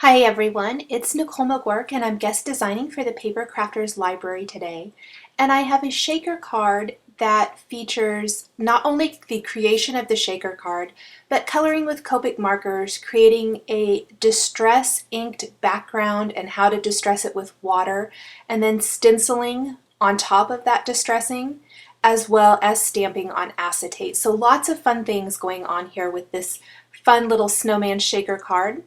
Hi everyone, it's Nicole McGuirk and I'm guest designing for the Paper Crafters Library today. And I have a shaker card that features not only the creation of the shaker card, but coloring with copic markers, creating a distress inked background and how to distress it with water, and then stenciling on top of that distressing, as well as stamping on acetate. So lots of fun things going on here with this fun little snowman shaker card.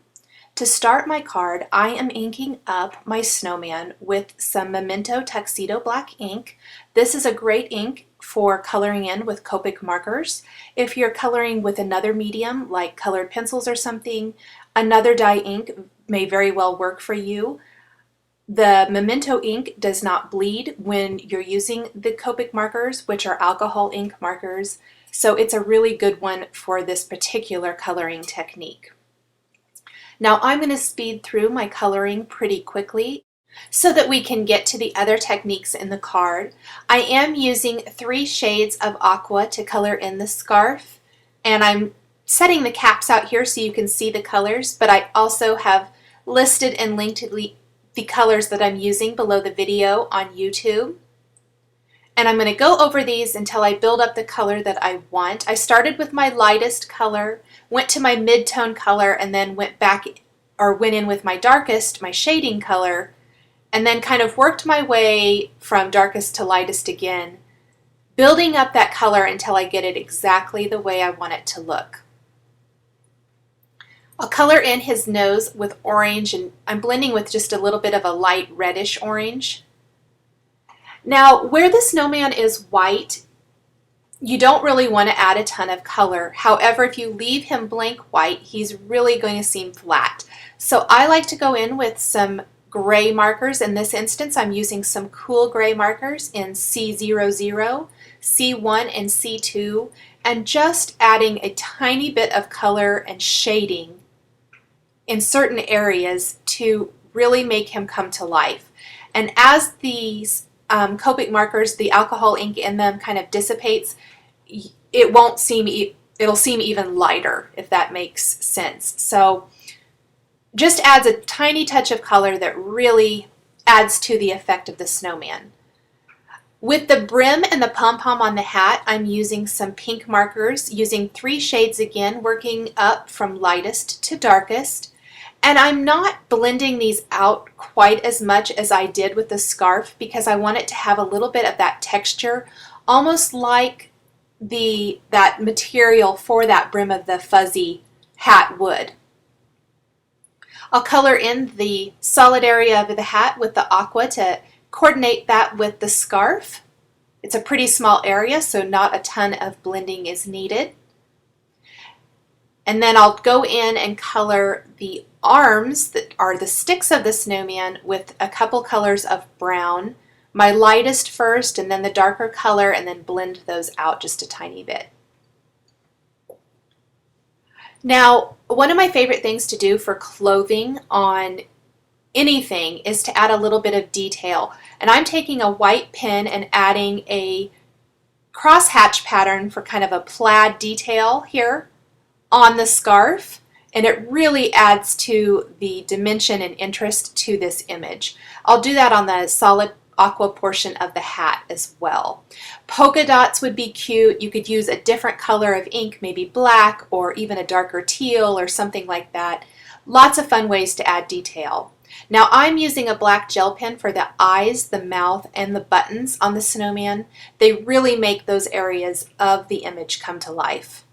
To start my card, I am inking up my snowman with some Memento Tuxedo Black ink. This is a great ink for coloring in with copic markers. If you're coloring with another medium like colored pencils or something, another dye ink may very well work for you. The Memento ink does not bleed when you're using the copic markers, which are alcohol ink markers, so it's a really good one for this particular coloring technique. Now I'm going to speed through my coloring pretty quickly so that we can get to the other techniques in the card. I am using 3 shades of aqua to color in the scarf, and I'm setting the caps out here so you can see the colors, but I also have listed and linked the colors that I'm using below the video on YouTube. And I'm going to go over these until I build up the color that I want. I started with my lightest color, went to my mid-tone color, and then went in with my darkest, my shading color, and then kind of worked my way from darkest to lightest again, building up that color until I get it exactly the way I want it to look. I'll color in his nose with orange, and I'm blending with just a little bit of a light reddish orange. Now, where the snowman is white, you don't really want to add a ton of color. However, if you leave him blank white, he's really going to seem flat. So I like to go in with some gray markers. In this instance, I'm using some cool gray markers in C00, C1, and C2, and just adding a tiny bit of color and shading in certain areas to really make him come to life. And as these copic markers, the alcohol ink in them kind of dissipates, it'll seem even lighter, if that makes sense. So just adds a tiny touch of color that really adds to the effect of the snowman. With the brim and the pom-pom on the hat, I'm using some pink markers, using 3 shades again, working up from lightest to darkest. And I'm not blending these out quite as much as I did with the scarf because I want it to have a little bit of that texture, almost like that material for that brim of the fuzzy hat would. I'll color in the solid area of the hat with the aqua to coordinate that with the scarf. It's a pretty small area, so not a ton of blending is needed. And then I'll go in and color the arms that are the sticks of the snowman with a couple colors of brown. My lightest first, and then the darker color, and then blend those out just a tiny bit. Now, one of my favorite things to do for clothing on anything is to add a little bit of detail. And I'm taking a white pen and adding a crosshatch pattern for kind of a plaid detail here on the scarf, and it really adds to the dimension and interest to this image. I'll do that on the solid aqua portion of the hat as well. Polka dots would be cute. You could use a different color of ink, maybe black or even a darker teal or something like that. Lots of fun ways to add detail. Now I'm using a black gel pen for the eyes, the mouth, and the buttons on the snowman. They really make those areas of the image come to life.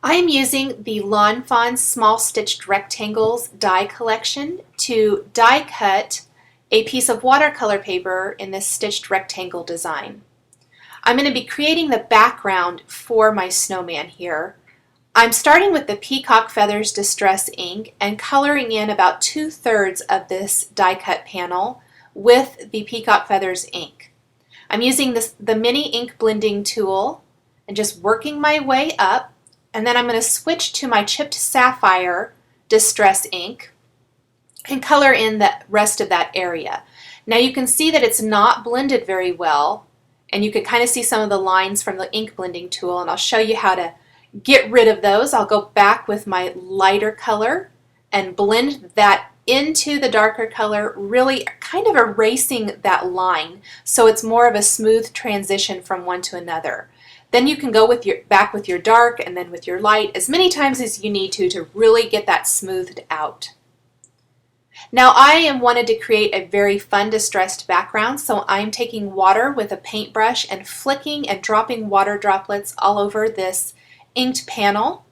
I am using the Lawn Fawn Small Stitched Rectangles die collection to die cut a piece of watercolor paper in this stitched rectangle design. I'm going to be creating the background for my snowman here. I'm starting with the Peacock Feathers Distress ink and coloring in about 2/3 of this die cut panel with the Peacock Feathers ink. I'm using the mini ink blending tool and just working my way up. And then I'm going to switch to my chipped sapphire distress ink and color in the rest of that area. Now you can see that it's not blended very well, and you can kind of see some of the lines from the ink blending tool, and I'll show you how to get rid of those. I'll go back with my lighter color and blend that into the darker color, really kind of erasing that line so it's more of a smooth transition from one to another. Then you can go with back with your dark and then with your light as many times as you need to really get that smoothed out. Now I wanted to create a very fun distressed background, so I'm taking water with a paintbrush and flicking and dropping water droplets all over this inked panel.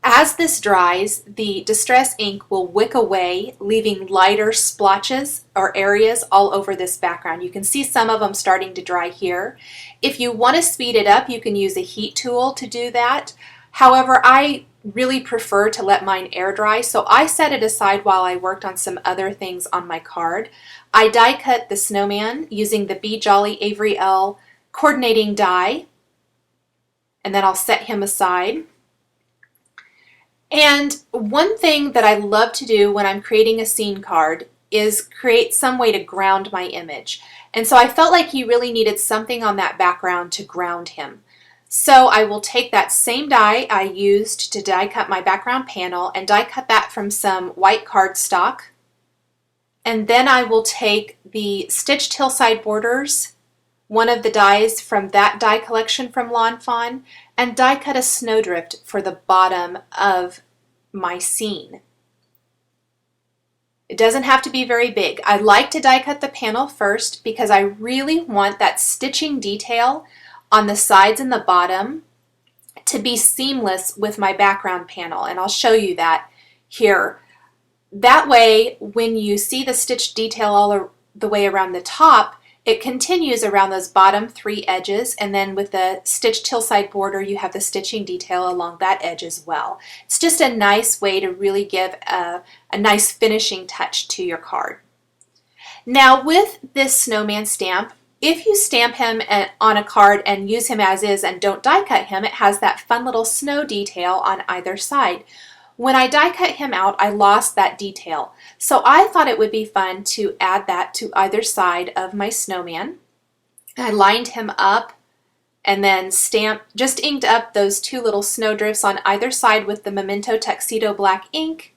As this dries, the distress ink will wick away, leaving lighter splotches or areas all over this background. You can see some of them starting to dry here. If you want to speed it up, you can use a heat tool to do that. However, I really prefer to let mine air dry, so I set it aside while I worked on some other things on my card. I die cut the snowman using the Be Jolly Avery Elle coordinating die, and then I'll set him aside. And one thing that I love to do when I'm creating a scene card is create some way to ground my image. And so I felt like he really needed something on that background to ground him. So I will take that same die I used to die cut my background panel and die cut that from some white cardstock. And then I will take the stitched hillside borders, one of the dies from that die collection from Lawn Fawn, and die cut a snowdrift for the bottom of my scene. It doesn't have to be very big. I like to die cut the panel first because I really want that stitching detail on the sides and the bottom to be seamless with my background panel, and I'll show you that here. That way, when you see the stitched detail all the way around the top, it continues around those bottom three edges, and then with the stitched hillside border, you have the stitching detail along that edge as well. It's just a nice way to really give a nice finishing touch to your card. Now with this snowman stamp, if you stamp him on a card and use him as is and don't die cut him, it has that fun little snow detail on either side. When I die cut him out, I lost that detail. So I thought it would be fun to add that to either side of my snowman. I lined him up and then just inked up those two little snowdrifts on either side with the Memento Tuxedo black ink.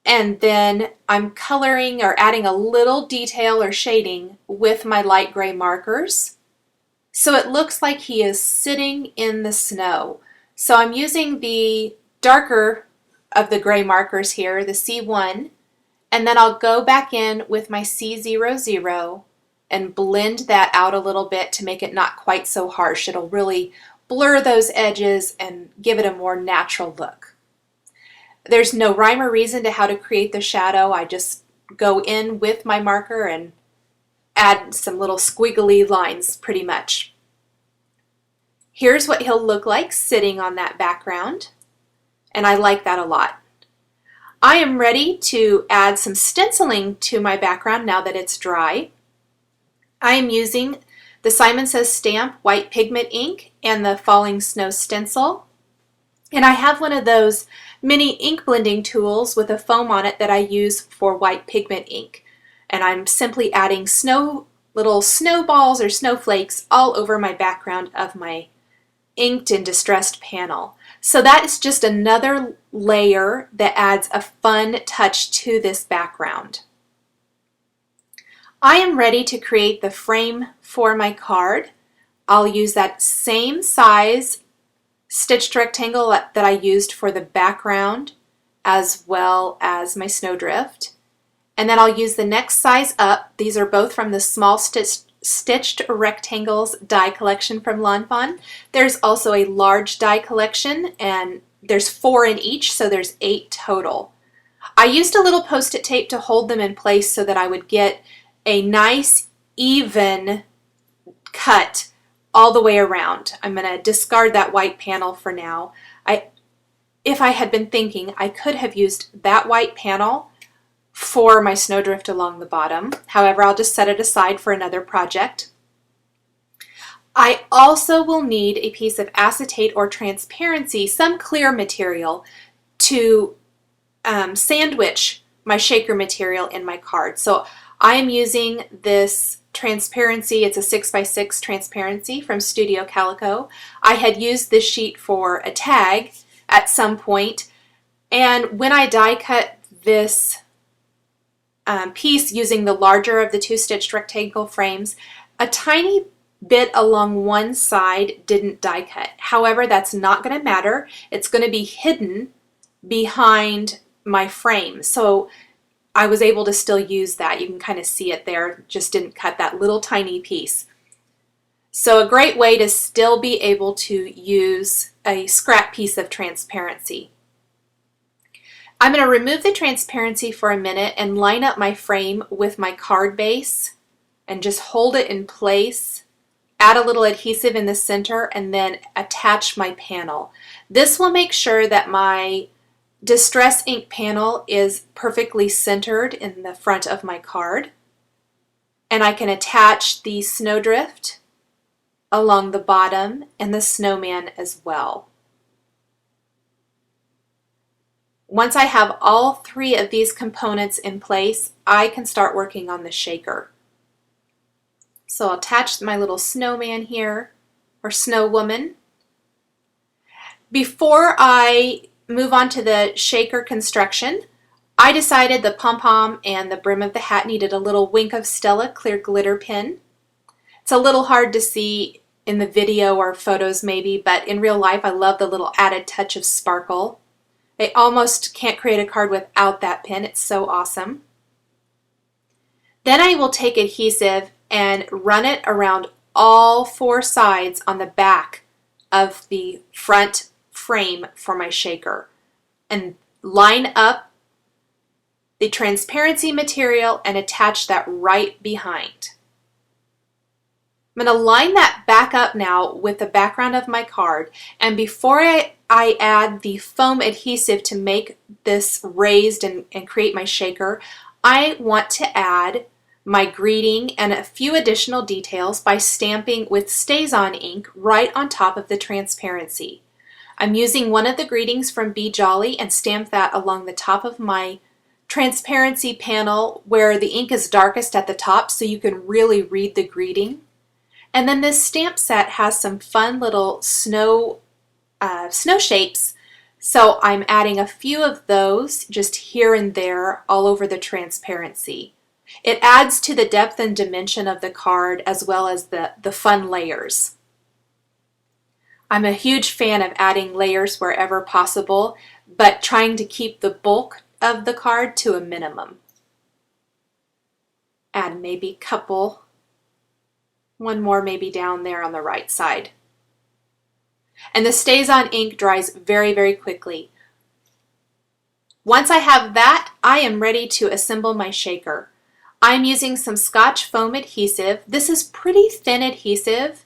And then I'm coloring or adding a little detail or shading with my light gray markers. So it looks like he is sitting in the snow. So I'm using the darker of the gray markers here, the C1, and then I'll go back in with my C00 and blend that out a little bit to make it not quite so harsh. It'll really blur those edges and give it a more natural look. There's no rhyme or reason to how to create the shadow. I just go in with my marker and add some little squiggly lines pretty much. Here's what he'll look like sitting on that background, and I like that a lot. I am ready to add some stenciling to my background now that it's dry. I am using the Simon Says Stamp white pigment ink and the Falling Snow stencil, and I have one of those mini ink blending tools with a foam on it that I use for white pigment ink. And I'm simply adding little snowballs or snowflakes all over my background of my inked and distressed panel. So that is just another layer that adds a fun touch to this background. I am ready to create the frame for my card. I'll use that same size stitched rectangle that I used for the background as well as my snowdrift. And then I'll use the next size up. These are both from the small stitched rectangles die collection from Lawn Fawn. There's also a large die collection, and there's 4 in each, so there's 8 total. I used a little post-it tape to hold them in place so that I would get a nice even cut all the way around. I'm going to discard that white panel for now. If I had been thinking, I could have used that white panel for my snowdrift along the bottom. However, I'll just set it aside for another project. I also will need a piece of acetate or transparency, some clear material, to sandwich my shaker material in my card. So I am using this transparency. It's a 6x6 transparency from Studio Calico. I had used this sheet for a tag at some point, And when I die cut this piece using the larger of the 2-stitched rectangle frames, a tiny bit along one side didn't die cut. However, that's not going to matter. It's going to be hidden behind my frame. So I was able to still use that. You can kind of see it there, just didn't cut that little tiny piece. So a great way to still be able to use a scrap piece of transparency. I'm going to remove the transparency for a minute and line up my frame with my card base and just hold it in place, add a little adhesive in the center, and then attach my panel. This will make sure that my Distress ink panel is perfectly centered in the front of my card. And I can attach the snowdrift along the bottom and the snowman as well. Once I have all three of these components in place, I can start working on the shaker. So I'll attach my little snowman here, or snow woman. Before I move on to the shaker construction, I decided the pom-pom and the brim of the hat needed a little Wink of Stella clear glitter pin. It's a little hard to see in the video or photos maybe, but in real life I love the little added touch of sparkle. I almost can't create a card without that pin. It's so awesome. Then I will take adhesive and run it around all four sides on the back of the front frame for my shaker and line up the transparency material and attach that right behind. I'm going to line that back up now with the background of my card, and before I add the foam adhesive to make this raised and create my shaker, I want to add my greeting and a few additional details by stamping with Stays-On ink right on top of the transparency. I'm using one of the greetings from Be Jolly and stamp that along the top of my transparency panel where the ink is darkest at the top so you can really read the greeting. And then this stamp set has some fun little snow shapes, so I'm adding a few of those just here and there all over the transparency. It adds to the depth and dimension of the card as well as the fun layers. I'm a huge fan of adding layers wherever possible, but trying to keep the bulk of the card to a minimum. Add maybe a couple, one more maybe down there on the right side. And the Stays-On ink dries very, very quickly. Once I have that, I am ready to assemble my shaker. I'm using some Scotch foam adhesive. This is pretty thin adhesive,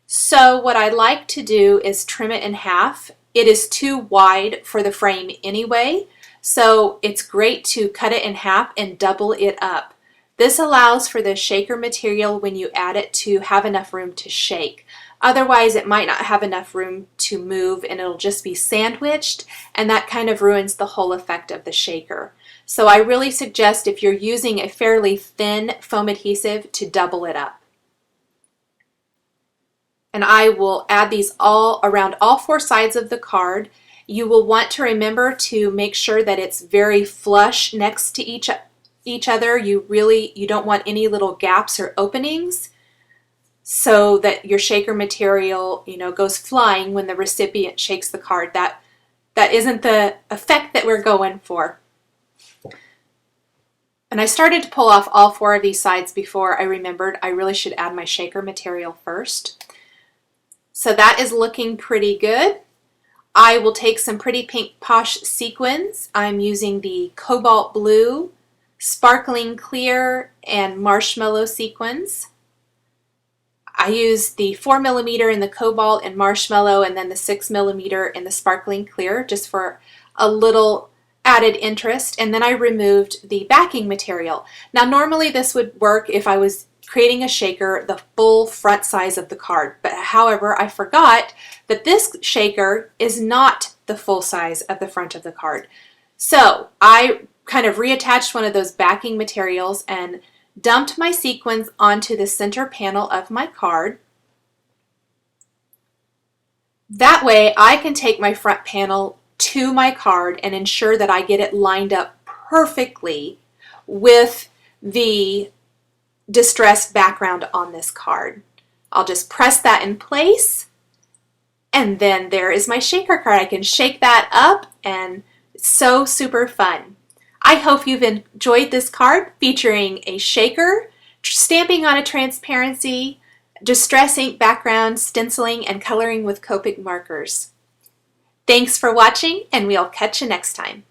so what I like to do is trim it in half. It is too wide for the frame anyway, so it's great to cut it in half and double it up. This allows for the shaker material when you add it to have enough room to shake. Otherwise, it might not have enough room to move and it'll just be sandwiched, and that kind of ruins the whole effect of the shaker. So I really suggest if you're using a fairly thin foam adhesive to double it up. And I will add these all around all four sides of the card. You will want to remember to make sure that it's very flush next to each other. You don't want any little gaps or openings so that your shaker material, goes flying when the recipient shakes the card. That isn't the effect that we're going for. And I started to pull off all four of these sides before I remembered I really should add my shaker material first. So that is looking pretty good. I will take some pretty pink posh sequins. I'm using the cobalt blue, sparkling clear, and marshmallow sequins. I used the 4mm in the cobalt and marshmallow, and then the 6mm in the sparkling clear just for a little added interest, and then I removed the backing material. Now normally this would work if I was creating a shaker the full front size of the card, but however I forgot that this shaker is not the full size of the front of the card. So I kind of reattached one of those backing materials and dumped my sequins onto the center panel of my card. That way I can take my front panel to my card and ensure that I get it lined up perfectly with the distressed background on this card. I'll just press that in place, and then there is my shaker card. I can shake that up, and it's so super fun. I hope you've enjoyed this card featuring a shaker, stamping on a transparency, distress ink background, stenciling, and coloring with copic markers. Thanks for watching, and we'll catch you next time.